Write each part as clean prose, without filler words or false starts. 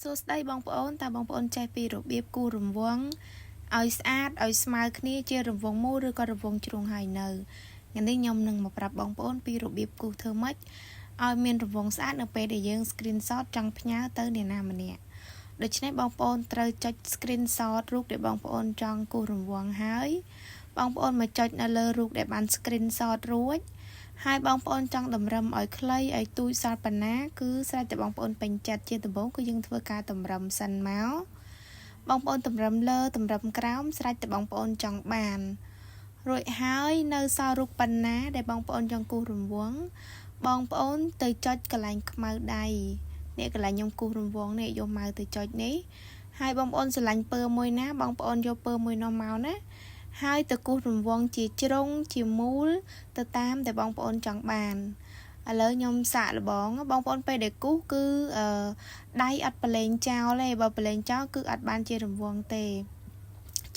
សួស្តីបងប្អូនតើបងប្អូនចេះពីរបៀបគូររង្វង់ឲ្យស្អាតឲ្យស្មើគ្នាជារង្វង់មូលឬក៏រង្វង់ជ្រុងហើយនៅថ្ងៃនេះខ្ញុំនឹងមកប្រាប់បងប្អូនពីរបៀបគូរធ្វើម៉េចឲ្យមានរង្វង់ស្អាតនៅពេលដែលយើង screenshot ចង់ផ្ញើទៅអ្នកណាម្នាក់ដូច្នេះបងប្អូនត្រូវចុច screenshot រូបដែលបងប្អូនចង់គូររង្វង់ហើយបងប្អូនមកចុចនៅលើរូបដែលបាន screenshot រួចហើយបងប្អូនចង់តម្រឹមឲ្យខ្លីឲ្យទូចសល់ប៉ុណ្ណាគឺស្រេចតែបងប្អូនពេញចិត្តជាដំបូងគឺយើងធ្វើការតម្រឹមសិនមកបងប្អូនតម្រឹមលើតម្រឹមក្រោមស្រេចតែបងប្អូនចង់បានរួចហើយនៅសល់រូបប៉ុណ្ណាដែលបងប្អូនចង់គូសរង្វង់បងប្អូនទៅចុចកន្លែងខ្មៅដៃនេះកន្លែងខ្ញុំគូសរង្វង់នេះយកម៉ៅទៅចុចនេះហើយបងប្អូនស្រឡាញ់ពើមួយណាបងប្អូនយកពើមួយនោះមកណាហើយទៅគូសរង្វង់ជាជ្រុងជាមូលទៅតាមដែលបងប្អូនចង់បានឥឡូវខ្ញុំសាកល្បងបងប្អូនពេលដែលគូសគឺដៃអត់ប្រឡែងចោលទេបើប្រឡែងចោលគឺអត់បានជារង្វង់ទេ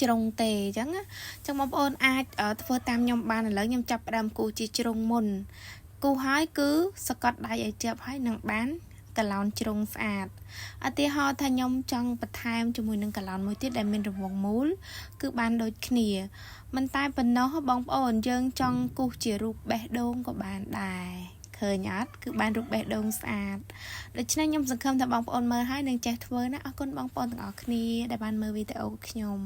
ជ្រុងទេអញ្ចឹងបងប្អូនអាចធ្វើតាមខ្ញុំបានឥឡូវខ្ញុំចាប់ផ្ដើមគូសជាជ្រុងមុនគូសហើយគឺសកត់ដៃឲ្យជាប់ហើយនឹងបានកឡោនជ្រុងស្អាតឧទាហរណ៍ថាខ្ញុំចង់បន្ថែមជាមួយនឹងកឡោនមួយទៀតដែលមានរង្វង់មូលគឺបានដូចគ្នាមិនតែប៉ុណ្ណោះបងប្អូនយើងចង់គូសជារូបបេះដូងក៏បានដែរឃើញអត់គឺបានរូបបេះដូងស្អាតដូច្នេះខ្ញុំសង្ឃឹមថាបងប្អូនមើលហើយនឹងចេះធ្វើណាអរគុណបងប្អូនទាំងអស់គ្នាដែលបានមើលវីដេអូខ្ញុំ